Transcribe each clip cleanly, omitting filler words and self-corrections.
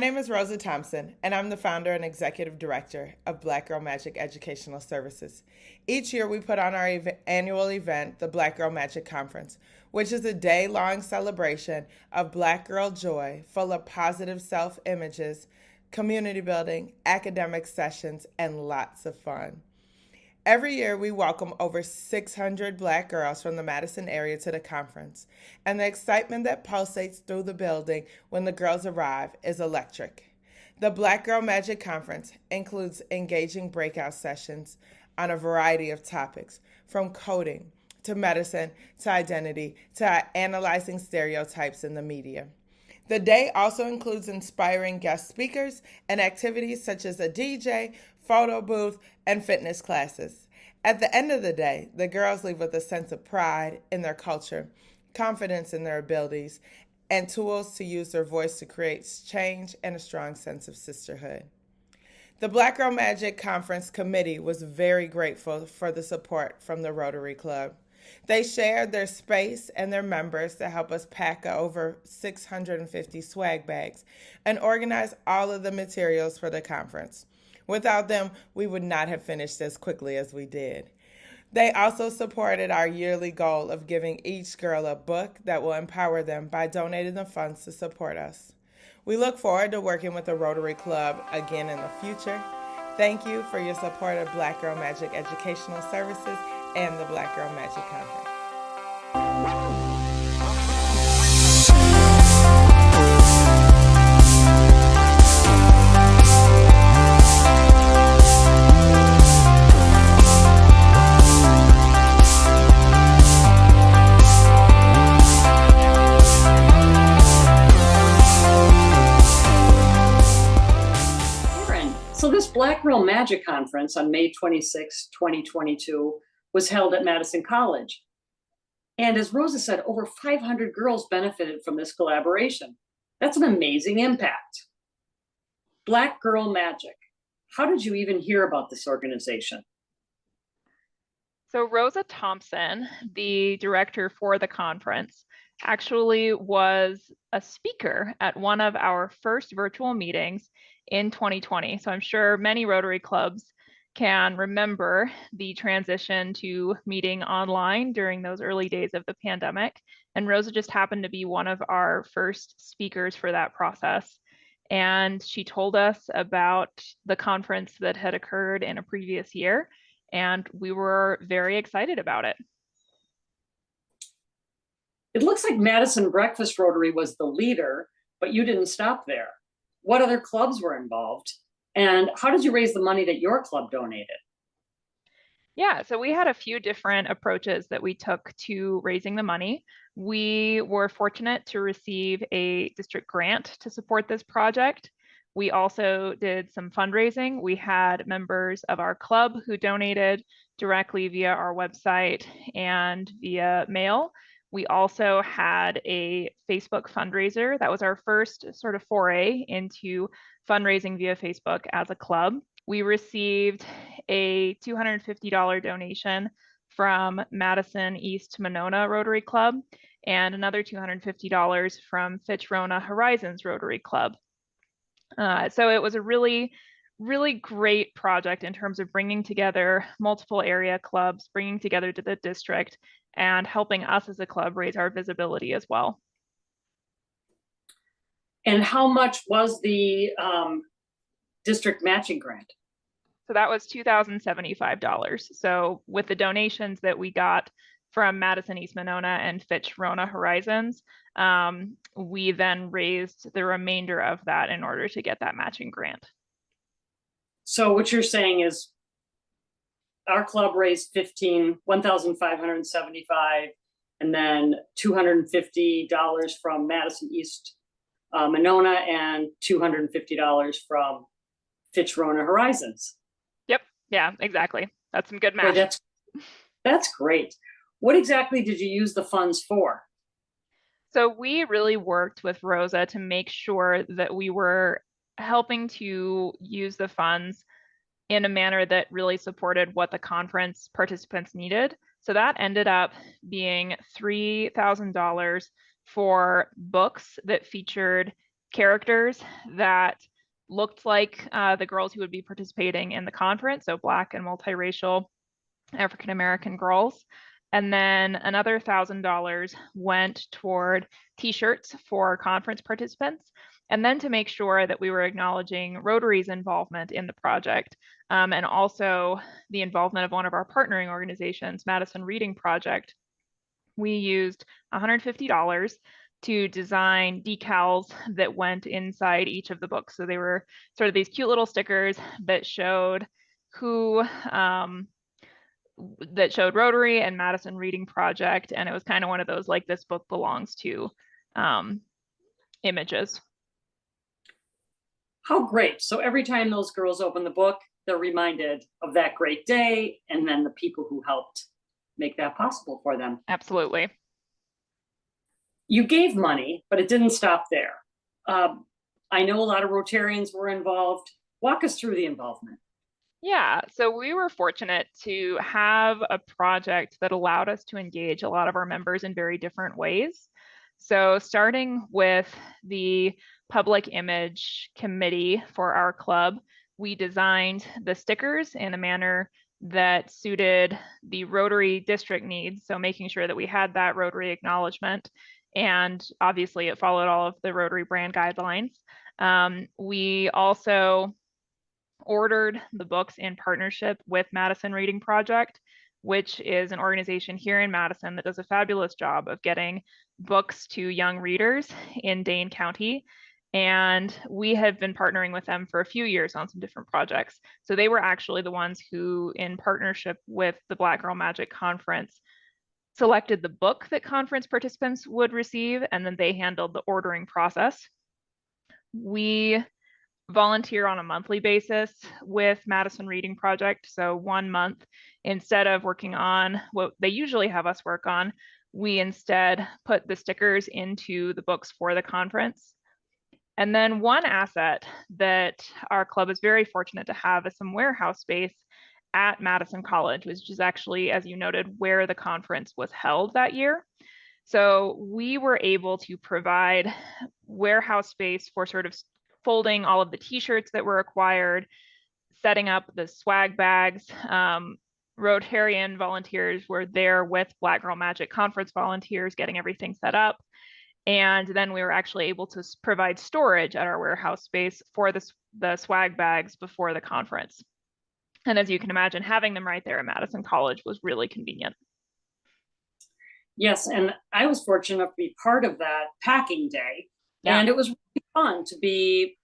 name is Rosa Thompson, and I'm the founder and executive director of Black Girl Magic Educational Services. Each year, we put on our annual event, the Black Girl Magic Conference, which is a day-long celebration of Black girl joy full of positive self-images, community building, academic sessions, and lots of fun. Every year, we welcome over 600 Black girls from the Madison area to the conference, and the excitement that pulsates through the building when the girls arrive is electric. The Black Girl Magic Conference includes engaging breakout sessions on a variety of topics, from coding to medicine to identity to analyzing stereotypes in the media. The day also includes inspiring guest speakers and activities such as a DJ, photo booth, and fitness classes. At the end of the day, the girls leave with a sense of pride in their culture, confidence in their abilities, and tools to use their voice to create change and a strong sense of sisterhood. The Black Girl Magic Conference Committee was very grateful for the support from the Rotary Club. They shared their space and their members to help us pack over 650 swag bags and organize all of the materials for the conference. Without them, we would not have finished as quickly as we did. They also supported our yearly goal of giving each girl a book that will empower them by donating the funds to support us. We look forward to working with the Rotary Club again in the future. Thank you for your support of Black Girl Magic Educational Services and the Black Girl Magic Conference. So this Black Girl Magic Conference on May 26, 2022 was held at Madison College. And as Rosa said, over 500 girls benefited from this collaboration. That's an amazing impact. Black Girl Magic. How did you even hear about this organization? So Rosa Thompson, the director for the conference, actually was a speaker at one of our first virtual meetings in 2020. So I'm sure many Rotary clubs can remember the transition to meeting online during those early days of the pandemic. And Rosa just happened to be one of our first speakers for that process. And she told us about the conference that had occurred in a previous year, and we were very excited about it. It looks like Madison Breakfast Rotary was the leader, but you didn't stop there. What other clubs were involved? And how did you raise the money that your club donated? Yeah, so we had a few different approaches that we took to raising the money. We were fortunate to receive a district grant to support this project. We also did some fundraising. We had members of our club who donated directly via our website and via mail. We also had a Facebook fundraiser. That was our first sort of foray into fundraising via Facebook as a club. We received a $250 donation from Madison East Monona Rotary Club and another $250 from Fitch Rona Horizons Rotary Club. So it was a really great project in terms of bringing together multiple area clubs, bringing together to the district, and helping us as a club raise our visibility as well. And how much was the district matching grant? So that was $2,075. So with the donations that we got from Madison East Monona and Fitch Rona Horizons, we then raised the remainder of that in order to get that matching grant. So what you're saying is our club raised $1,575 and then $250 from Madison East Monona and $250 from Fitch Rona Horizons. Yep. Yeah, exactly. That's some good math. That's great. What exactly did you use the funds for? So we really worked with Rosa to make sure that we were helping to use the funds in a manner that really supported what the conference participants needed. So that ended up being $3,000 for books that featured characters that looked like the girls who would be participating in the conference, so Black and multiracial African American girls. And then another $1,000 went toward t-shirts for conference participants. And then to make sure that we were acknowledging Rotary's involvement in the project, and also the involvement of one of our partnering organizations, Madison Reading Project, we used $150 to design decals that went inside each of the books. So they were sort of these cute little stickers that showed who, that showed Rotary and Madison Reading Project. And it was kind of one of those, like, this book belongs to images. How great. So every time those girls open the book, they're reminded of that great day and then the people who helped make that possible for them. Absolutely. You gave money, but it didn't stop there. I know a lot of Rotarians were involved. Walk us through the involvement. Yeah, so we were fortunate to have a project that allowed us to engage a lot of our members in very different ways. So starting with the public image committee for our club, we designed the stickers in a manner that suited the Rotary district needs. So making sure that we had that Rotary acknowledgement, and obviously it followed all of the Rotary brand guidelines. We also ordered the books in partnership with Madison Reading Project, which is an organization here in Madison that does a fabulous job of getting books to young readers in Dane County. And we have been partnering with them for a few years on some different projects. So they were actually the ones who, in partnership with the Black Girl Magic Conference, selected the book that conference participants would receive, and then they handled the ordering process. We volunteer on a monthly basis with Madison Reading Project. So 1 month, instead of working on what they usually have us work on, we instead put the stickers into the books for the conference. And then one asset that our club is very fortunate to have is some warehouse space at Madison College, which is actually, as you noted, where the conference was held that year. So we were able to provide warehouse space for sort of folding all of the t-shirts that were required, setting up the swag bags. Rotarian volunteers were there with Black Girl Magic Conference volunteers getting everything set up. And then we were actually able to provide storage at our warehouse space for the swag bags before the conference. And as you can imagine, having them right there at Madison College was really convenient. Yes, and I was fortunate to be part of that packing day. Yeah. And it was really fun to be,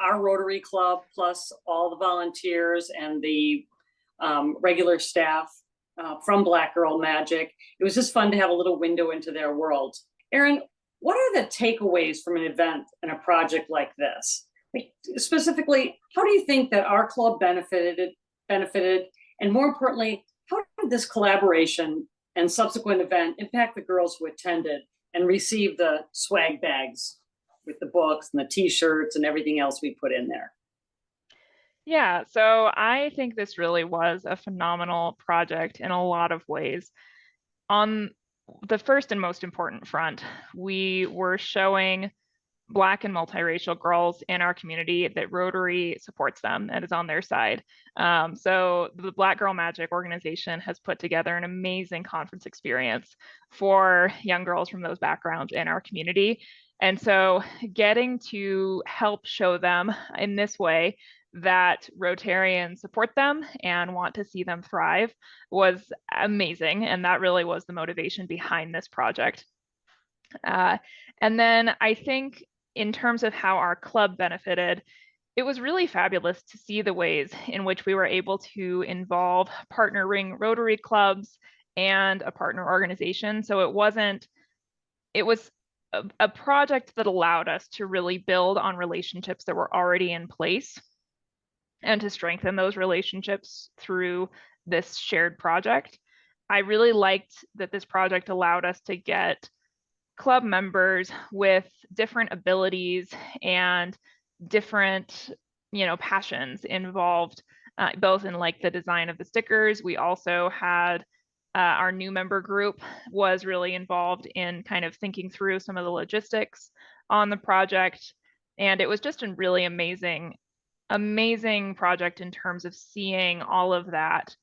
our Rotary Club plus all the volunteers and the regular staff from Black Girl Magic. It was just fun to have a little window into their world. Erin, what are the takeaways from an event and a project like this? Specifically, how do you think that our club benefited, and more importantly, how did this collaboration and subsequent event impact the girls who attended and received the swag bags with the books and the t-shirts and everything else we put in there? Yeah, so I think this really was a phenomenal project in a lot of ways. On the first and most important front, we were showing Black and multiracial girls in our community that Rotary supports them and is on their side. So the Black Girl Magic organization has put together an amazing conference experience for young girls from those backgrounds in our community. And so getting to help show them in this way that Rotarians support them and want to see them thrive was amazing. And that really was the motivation behind this project. And then I think in terms of how our club benefited, it was really fabulous to see the ways in which we were able to involve partnering Rotary clubs and a partner organization. So it was a project that allowed us to really build on relationships that were already in place and to strengthen those relationships through this shared project. I really liked that this project allowed us to get club members with different abilities and different, passions involved, both in like the design of the stickers. We also had our new member group was really involved in kind of thinking through some of the logistics on the project. And it was just a really amazing project in terms of seeing all of that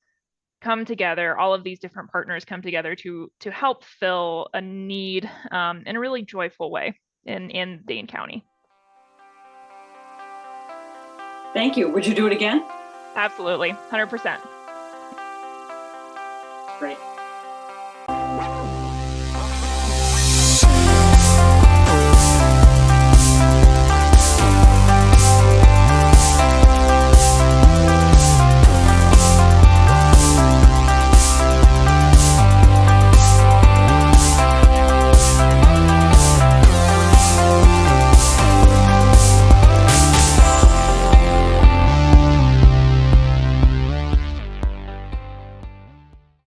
come together, all of these different partners come together to help fill a need in a really joyful way in Dane County. Thank you. Would you do it again? Absolutely, 100%. Great.